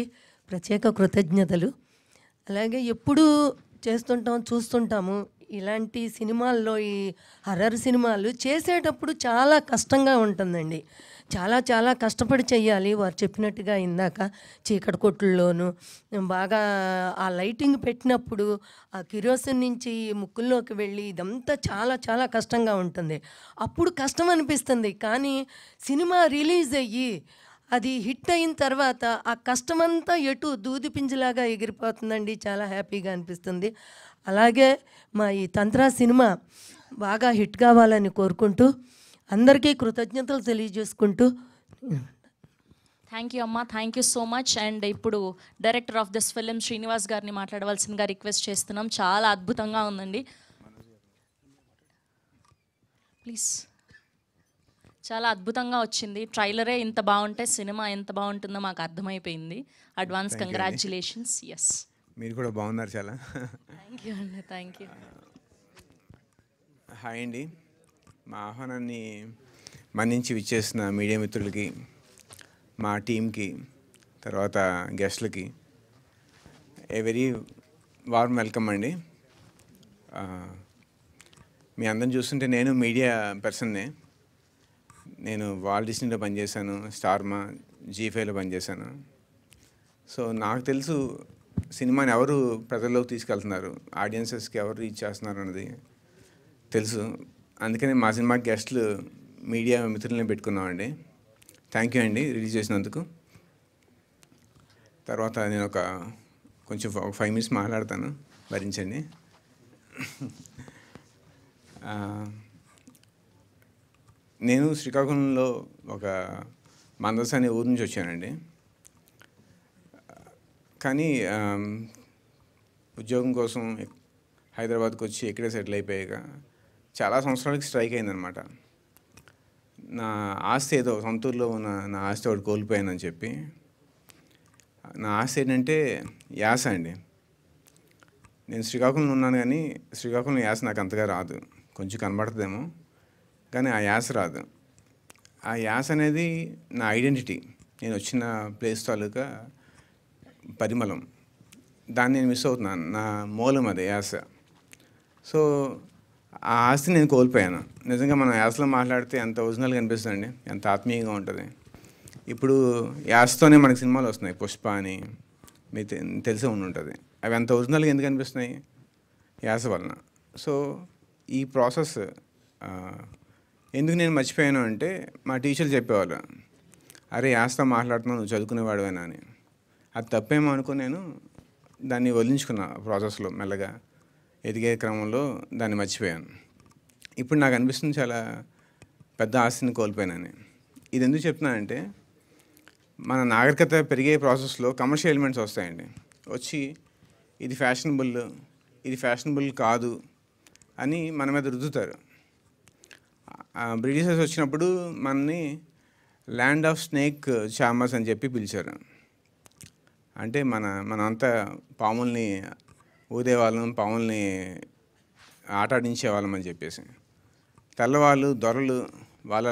Speaker 15: ప్రత్యేక కృతజ్ఞతలు. అలాగే ఎప్పుడూ చూస్తుంటాము ఇలాంటి సినిమాల్లో, ఈ హర్రర్ సినిమాలు చేసేటప్పుడు చాలా కష్టంగా ఉంటుందండి. చాలా కష్టపడి చెయ్యాలి. వారు చెప్పినట్టుగా ఇందాక చీకటి కొట్టుల్లోనూ బాగా ఆ లైటింగ్ పెట్టినప్పుడు ఆ కిరోసిన్ నుంచి ముక్కుల్లోకి వెళ్ళి ఇదంతా చాలా కష్టంగా ఉంటుంది. అప్పుడు కష్టం అనిపిస్తుంది. కానీ సినిమా రిలీజ్ అయ్యి అది హిట్ అయిన తర్వాత ఆ కష్టమంతా ఎటు దూది పింజలాగా ఎగిరిపోతుందండి. చాలా హ్యాపీగా అనిపిస్తుంది. అలాగే మా ఈ తంత్ర సినిమా బాగా హిట్ కావాలని కోరుకుంటూ, అందరికీ కృతజ్ఞతలు తెలియజేసుకుంటూ.
Speaker 1: థ్యాంక్ యూ అమ్మా. Thank you so much. And ఇప్పుడు director of this film Srinivas గారిని మాట్లాడవలసిందిగా రిక్వెస్ట్ చేస్తున్నాం. చాలా అద్భుతంగా ఉందండి. ప్లీజ్. చాలా అద్భుతంగా వచ్చింది. ట్రైలరే ఇంత బాగుంటే సినిమా ఎంత బాగుంటుందో మాకు అర్థమైపోయింది. Advance congratulations. ఎస్,
Speaker 16: మీరు కూడా బాగున్నారు చాలా.
Speaker 1: థ్యాంక్ యూ అండి. Thank you.
Speaker 16: హాయ్ అండి. మా ఆహ్వానాన్ని మన్నించి విచ్చేసిన మీడియా మిత్రులకి, మా టీంకి, తర్వాత గెస్ట్లకి ఏ వెరీ వార్మ్ వెల్కమ్ అండి. మీ అందరం చూస్తుంటే నేను మీడియా పర్సన్నే. నేను వాల్ డిస్నీలో పనిచేశాను, స్టార్మా, G5లో పనిచేశాను. సో నాకు తెలుసు సినిమాని ఎవరు ప్రజల్లోకి తీసుకెళ్తున్నారు, ఆడియన్సెస్కి ఎవరు రీచ్ చేస్తున్నారు అన్నది తెలుసు. అందుకని మా సినిమాకి గెస్ట్లు మీడియా మిత్రులని పెట్టుకున్నామండి. థ్యాంక్ యూ అండి రిలీజ్ చేసినందుకు. తర్వాత నేను కొంచెం 5 minutes మాట్లాడతాను, భరించండి. నేను శ్రీకాకుళంలో ఒక మందస అనే ఊరు నుంచి వచ్చానండి. కానీ ఉద్యోగం కోసం హైదరాబాద్కి వచ్చి ఇక్కడే సెటిల్ అయిపోయాక చాలా సంవత్సరాలకి స్ట్రైక్ అయిందనమాట. నా ఆస్తి ఏదో సొంతూరులో ఉన్న నా ఆస్తి ఒకటి కోల్పోయానని చెప్పి. నా ఆస్తి ఏంటంటే యాస అండి. నేను శ్రీకాకుళంలో ఉన్నాను కానీ శ్రీకాకుళం యాస నాకు అంతగా రాదు. కొంచెం కనబడుతుందేమో కానీ ఆ యాస రాదు. ఆ యాస అనేది నా ఐడెంటిటీ, నేను వచ్చిన ప్లేస్ తాలూకా పరిమళం. దాన్ని నేను మిస్ అవుతున్నాను. నా మూలం అదే యాస. సో ఆ ఆస్తిని నేను కోల్పోయాను. నిజంగా మనం యాసలో మాట్లాడితే ఎంత ఒరిజినల్గా అనిపిస్తుందండి, ఎంత ఆత్మీయంగా ఉంటుంది. ఇప్పుడు యాసతోనే మనకి సినిమాలు వస్తున్నాయి, పుష్ప అని, మీకు తెలిసే ఉంటుంది. అవి అంత ఒరిజినల్గా ఎందుకు అనిపిస్తున్నాయి? యాస వలన. సో ఈ ప్రాసెస్ ఎందుకు నేను మర్చిపోయాను అంటే, మా టీచర్లు చెప్పేవాళ్ళు, అరే యాసతో మాట్లాడుతున్నావు, నువ్వు చదువుకునేవాడువేనా అని. అది తప్పేమో అనుకుని నేను దాన్ని వదిలించుకున్నా ప్రాసెస్లో మెల్లగా ఎదిగే క్రమంలో దాన్ని మర్చిపోయాను. ఇప్పుడు నాకు అనిపిస్తుంది చాలా పెద్ద ఆస్తిని కోల్పోయానని. ఇది ఎందుకు చెప్తున్నానంటే మన నాగరికత పెరిగే ప్రాసెస్లో కమర్షియల్ ఎలిమెంట్స్ వస్తాయండి. వచ్చి ఇది ఫ్యాషనబుల్ కాదు అని మన మీద రుద్దుతారు. బ్రిటిషర్స్ వచ్చినప్పుడు మనని ల్యాండ్ ఆఫ్ స్నేక్ చామర్స్ అని చెప్పి పిలిచారు. అంటే మనంతా పాముల్ని ఊదేవాళ్ళం, పాముల్ని ఆటాడించేవాళ్ళం అని చెప్పేసి. తెల్లవాళ్ళు దొరలు వాళ్ళ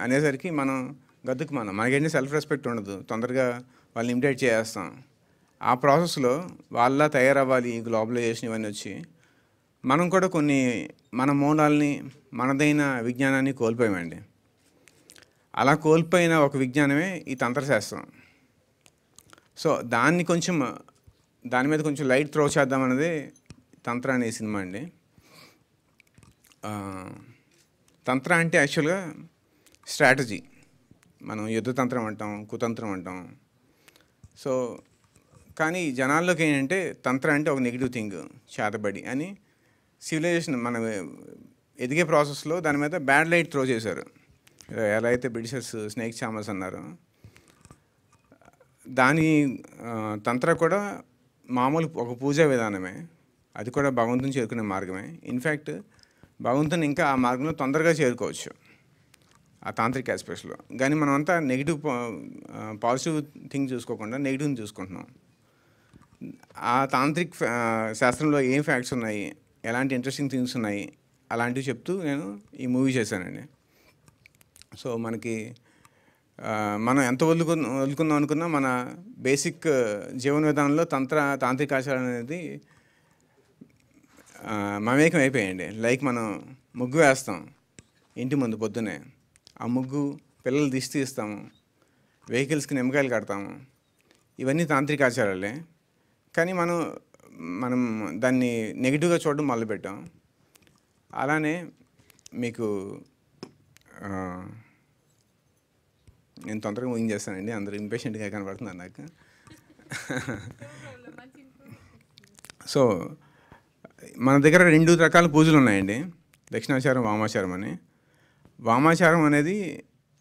Speaker 16: అనేసరికి మనం మనకేంటి సెల్ఫ్ రెస్పెక్ట్ ఉండదు, తొందరగా వాళ్ళని ఇమిటేట్ చేస్తాం. ఆ ప్రాసెస్లో వాళ్ళ తయారవ్వాలి, గ్లోబలైజేషన్ ఇవన్నీ వచ్చి మనం కూడా కొన్ని మన మూలాల్ని, మనదైన విజ్ఞానాన్ని కోల్పోయామండి. అలా కోల్పోయిన ఒక విజ్ఞానమే ఈ తంత్రశాస్త్రం. సో దాని మీద కొంచెం లైట్ త్రో చేద్దామన్నది తంత్ర అనే సినిమా అండి. తంత్ర అంటే యాక్చువల్గా స్ట్రాటజీ. మనం యుద్ధతంత్రం అంటాం, కుతంత్రం అంటాం. సో కానీ జనాల్లోకి ఏంటంటే తంత్ర అంటే ఒక నెగిటివ్ థింగ్, చేతబడి అని. సివిలైజేషన్ మన ఎదిగే ప్రాసెస్లో దాని మీద బ్యాడ్ లైట్ త్రో చేశారు. ఎలా అయితే బ్రిటిషర్స్ స్నేక్ చామర్స్ అన్నారో, దాని తంత్ర కూడా మామూలు ఒక పూజా విధానమే. అది కూడా భగవంతుని చేరుకునే మార్గమే. ఇన్ఫ్యాక్ట్ భగవంతుని ఇంకా ఆ మార్గంలో తొందరగా చేరుకోవచ్చు ఆ తాంత్రిక ఆస్పెక్ట్స్లో. కానీ మనం అంతా పాజిటివ్ థింగ్ చూసుకోకుండా నెగిటివ్ని చూసుకుంటున్నాం. ఆ తాంత్రిక్ శాస్త్రంలో ఏం ఫ్యాక్ట్స్ ఉన్నాయి, ఎలాంటి ఇంట్రెస్టింగ్ థింగ్స్ ఉన్నాయి, అలాంటివి చెప్తూ నేను ఈ మూవీ చేశానండి. సో మనకి మనం ఎంత వదులుకుందాం అనుకున్నా మన బేసిక్ జీవన విధానంలో తాంత్రిక ఆచారాలు అనేది మమేకం అయిపోయాయండి. లైక్ మనం ముగ్గు వేస్తాం ఇంటి ముందు పొద్దునే, ఆ ముగ్గు పిల్లలు దిష్టి తీస్తాము, వెహికల్స్కి నిమ్మకాయలు కడతాము, ఇవన్నీ తాంత్రిక ఆచారాలే. కానీ మనం దాన్ని నెగిటివ్గా చూడడం మొదలుపెట్టాం. అలానే మీకు నేను తొందరగా ముగించేస్తానండి, అందరూ ఇంపేషెంట్గా కనబడుతున్నారు నాకు. సో మన దగ్గర 2 రకాల పూజలు ఉన్నాయండి, దక్షిణాచారం, వామాచారం అని. వామాచారం అనేది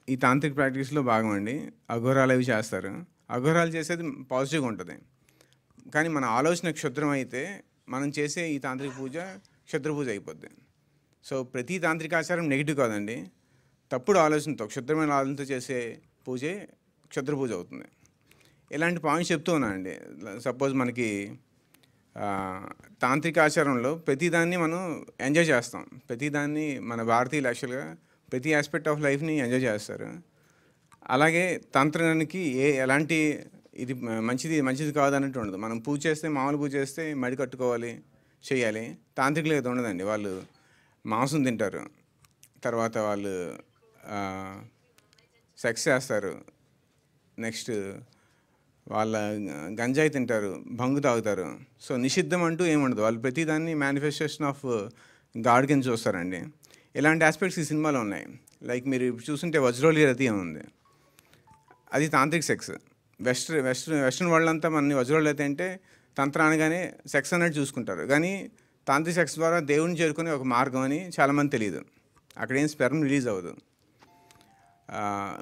Speaker 16: ఈ తాంత్రిక ప్రాక్టీస్లో భాగం అండి. అఘోరాలు అవి చేస్తారు. అఘోరాలు చేసేది పాజిటివ్గా ఉంటుంది. కానీ మన ఆలోచన క్షుద్రం అయితే మనం చేసే ఈ తాంత్రిక పూజ క్షుద్ర పూజ అయిపోద్ది. సో ప్రతి తాంత్రిక ఆచారం నెగిటివ్ కాదండి, తప్పుడు ఆలోచనతో, క్షుద్రమైన ఆలోచనతో చేసే పూజే క్షుద్ర పూజ అవుతుంది. ఇలాంటి పాయింట్స్ చెప్తూ ఉన్నానండి. సపోజ్ మనకి తాంత్రిక ఆచారంలో ప్రతిదాన్ని మనం ఎంజాయ్ చేస్తాం. ప్రతిదాన్ని మన భారతీయులు యాక్చువల్గా ప్రతి ఆస్పెక్ట్ ఆఫ్ లైఫ్ని ఎంజాయ్ చేస్తారు. అలాగే తంత్రానికి ఎలాంటి ఇది మంచిది కాదు అన్నట్టు ఉండదు. మనం పూజ చేస్తే, మామూలు పూజ చేస్తే మడి కట్టుకోవాలి, చేయాలి. తాంత్రికులు అయితే ఉండదండి. వాళ్ళు మాంసం తింటారు, తర్వాత వాళ్ళు సెక్స్ చేస్తారు, నెక్స్ట్ వాళ్ళ గంజాయి తింటారు, భంగు తాగుతారు. సో నిషిద్ధం అంటూ ఏముండదు. వాళ్ళు ప్రతిదాన్ని మేనిఫెస్టేషన్ ఆఫ్ గాడ్ కింద చూస్తారండి. ఇలాంటి ఆస్పెక్ట్స్ ఈ సినిమాలో ఉన్నాయి. లైక్ మీరు చూస్తుంటే వజ్రోలి రతి అని ఉంది, అది తాంత్రిక్ సెక్స్. వెస్ట్రన్ వరల్డ్ అంతా మన వజ్రోలి రతి అంటే తంత్ర అనగానే సెక్స్ అన్నట్టు చూసుకుంటారు. కానీ తాంత్రిక్ సెక్స్ ద్వారా దేవుడిని చేరుకునే ఒక మార్గం అని చాలామంది తెలియదు. అక్కడేం స్పెర్మ్ రిలీజ్ అవ్వదు.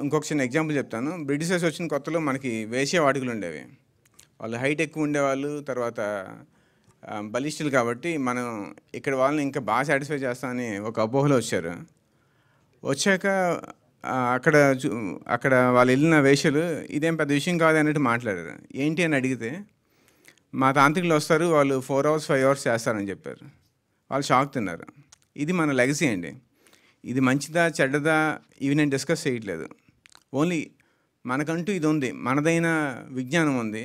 Speaker 16: ఇంకొక చిన్న ఎగ్జాంపుల్ చెప్తాను. బ్రిటిషర్స్ వచ్చిన కొత్తలో మనకి వేశ్యావాటికలు ఉండేవి. వాళ్ళు హైట్ ఎక్కువ ఉండేవాళ్ళు, తర్వాత బలిష్ఠులు. కాబట్టి మనం ఇక్కడ వాళ్ళని ఇంకా బాగా సాటిస్ఫై చేస్తామని ఒక అపోహలో వచ్చాక అక్కడ వాళ్ళు వెళ్ళిన వేశ్యలు ఇదేం పెద్ద విషయం కాదు అన్నట్టు మాట్లాడారు. ఏంటి అని అడిగితే, మా తాంత్రికులు వస్తారు, వాళ్ళు 4 hours 5 hours చేస్తారని చెప్పారు. వాళ్ళు షాక్ తిన్నారు. ఇది మన లెగసీ అండి. ఇది మంచిదా చెడ్డదా ఇవి నేను డిస్కస్ చేయట్లేదు. ఓన్లీ మనకంటూ ఇది ఉంది, మనదైన విజ్ఞానం ఉంది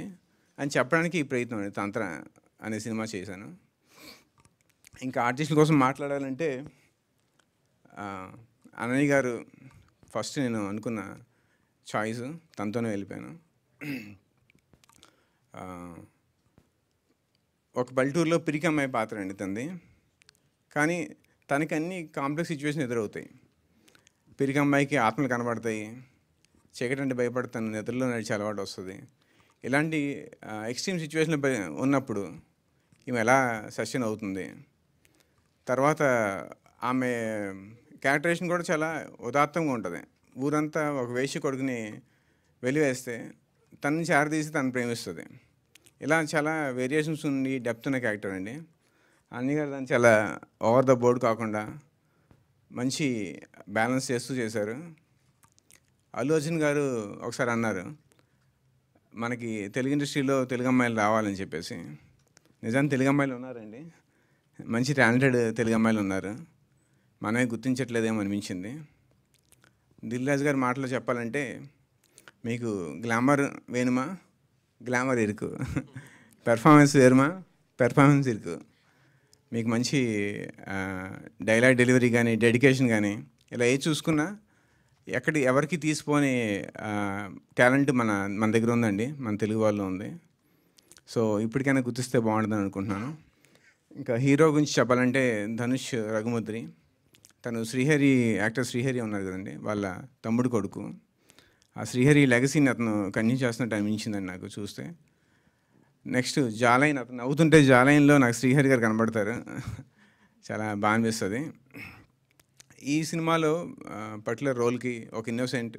Speaker 16: అని చెప్పడానికి ఈ ప్రయత్నం అండి తంత్ర అనే సినిమా చేశాను. ఇంకా ఆర్టిస్టుల కోసం మాట్లాడాలంటే అనయ్య గారు ఫస్ట్ నేను అనుకున్న చాయిస్, తనతోనే వెళ్ళిపోయాను. ఒక పల్లెటూరులో పిరికి అమ్మాయి పాత్ర అండి తనది. కానీ తనకి అన్ని కాంప్లెక్స్ సిచ్యువేషన్ ఎదురవుతాయి. పిరికి అమ్మాయికి ఆత్మలు కనబడతాయి, చీకటి అంటే భయపడతాను, నిద్రలో నడిచే అలవాటు వస్తుంది. ఇలాంటి ఎక్స్ట్రీమ్ సిచ్యువేషన్లో ఉన్నప్పుడు ఈమె ఎలా సస్టైన్ అవుతుంది. తర్వాత ఆమె క్యారెక్టరేషన్ కూడా చాలా ఉదాత్తంగా ఉంటుంది. ఊరంతా ఒక వేశ్య కొడుకుని వెలివేస్తే తన నుంచి ఆరదీసి తను ప్రేమిస్తుంది. ఇలా చాలా వేరియేషన్స్ ఉండి డెప్త్ ఉన్న క్యారెక్టర్ అండి. అన్ని గారు దాన్ని చాలా ఓవర్ ద బోర్డ్ కాకుండా మంచి బ్యాలెన్స్ చేస్తూ చేశారు. అల్లు అర్జున్ గారు ఒకసారి అన్నారు, మనకి తెలుగు ఇండస్ట్రీలో తెలుగు అమ్మాయిలు రావాలని చెప్పేసి. నిజానికి తెలుగు అమ్మాయిలు ఉన్నారండి, మంచి టాలెంటెడ్ తెలుగు అమ్మాయిలు ఉన్నారు, మనమే గుర్తించట్లేదేమో అనిపించింది. దిల్ రాజు గారి మాటలో చెప్పాలంటే, మీకు గ్లామర్ వేణుమా, గ్లామర్ ఇరుకు, పెర్ఫార్మెన్స్ వేరుమా, పెర్ఫార్మెన్స్ ఇరుకు. మీకు మంచి డైలాగ్ డెలివరీ కానీ డెడికేషన్ కానీ ఇలా ఏది చూసుకున్నా ఎవరికి తీసిపోని టాలెంట్ మన దగ్గర ఉందండి, మన తెలుగు వాళ్ళు ఉంది. సో ఇప్పటికైనా గుర్తిస్తే బాగుంటుందని అనుకుంటున్నాను. ఇంకా హీరో గురించి చెప్పాలంటే ధనుష్ రఘుముద్రి. తను శ్రీహరి, యాక్టర్ శ్రీహరి ఉన్నారు కదండి, వాళ్ళ తమ్ముడు కొడుకు. ఆ శ్రీహరి లెగసీని అతను కంటిన్యూ చేస్తున్నట్టు అనిపించిందండి నాకు చూస్తే. నెక్స్ట్ జాలైన్, అతను నవ్వుతుంటే జాలైన్లో నాకు శ్రీహరి గారు కనబడతారు, చాలా బాగా అనిపిస్తుంది. ఈ సినిమాలో పర్టికులర్ రోల్కి ఒక ఇన్నోసెంట్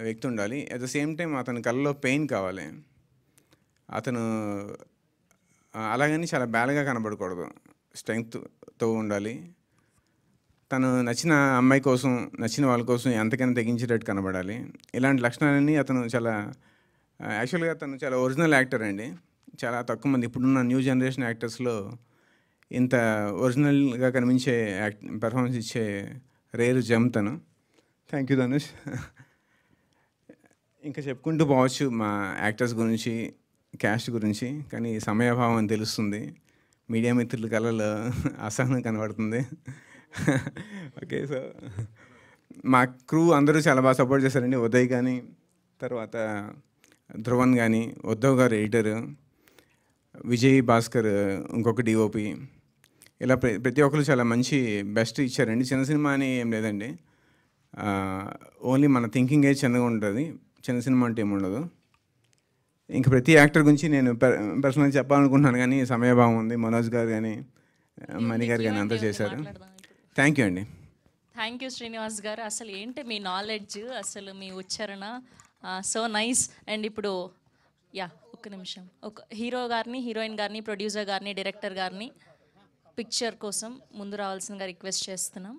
Speaker 16: వ్యక్తి ఉండాలి. అట్ ద సేమ్ టైం అతని కళ్ళలో పెయిన్ కావాలి. అతను అలాగని చాలా బ్యాడ్గా కనబడకూడదు, స్ట్రెంగ్త్తో ఉండాలి. తను నచ్చిన అమ్మాయి కోసం, నచ్చిన వాళ్ళ కోసం ఎంతకైనా తెగించేటట్టు కనబడాలి. ఇలాంటి లక్షణాలన్నీ అతను చాలా, యాక్చువల్గా తను చాలా ఒరిజినల్ యాక్టర్ అండి. చాలా తక్కువ మంది ఇప్పుడున్న న్యూ జనరేషన్ యాక్టర్స్లో ఇంత ఒరిజినల్గా కనిపించే పెర్ఫార్మెన్స్ ఇచ్చే రేరు జమ్ తను. Thank you Dhanush. ఇంకా చెప్పుకుంటూ పోవచ్చు మా యాక్టర్స్ గురించి, క్యాస్ట్ గురించి, కానీ సమయాభావం అని తెలుస్తుంది. మీడియా మిత్రుల కళలో అసహనం కనబడుతుంది. ఓకే, సో మా క్రూ అందరూ చాలా బాగా సపోర్ట్ చేశారండి. ఉదయ్ కానీ, తర్వాత ధ్రువన్ కానీ, ఉద్ధవ్ గారు ఎడిటరు, విజయ్ భాస్కర్ ఇంకొక డిఓపి, ఇలా ప్రతి ఒక్కరు చాలా మంచి బెస్ట్ ఇచ్చారండి. చిన్న సినిమా అని ఏం లేదండి, ఓన్లీ మన థింకింగే చిన్నగా ఉంటుంది, చిన్న సినిమా అంటే ఏముండదు. ఇంకా ప్రతి యాక్టర్ గురించి నేను పర్సనల్గా చెప్పాలనుకుంటున్నాను, కానీ సమయభావం ఉంది. మనోజ్ గారు కానీ, మణి గారు కానీ అంతా చేశారు. థ్యాంక్ యూ అండి.
Speaker 1: థ్యాంక్ యూ శ్రీనివాస్ గారు. అసలు ఏంటి మీ నాలెడ్జ్, అసలు మీ ఉచ్చారణ సో నైస్. అండ్ ఇప్పుడు ఒక్క నిమిషం, ఒక హీరో గారిని, హీరోయిన్ గారిని, ప్రొడ్యూసర్ గారిని, డైరెక్టర్ గారిని పిక్చర్ కోసం ముందు రావాల్సిందిగా రిక్వెస్ట్ చేస్తున్నాం.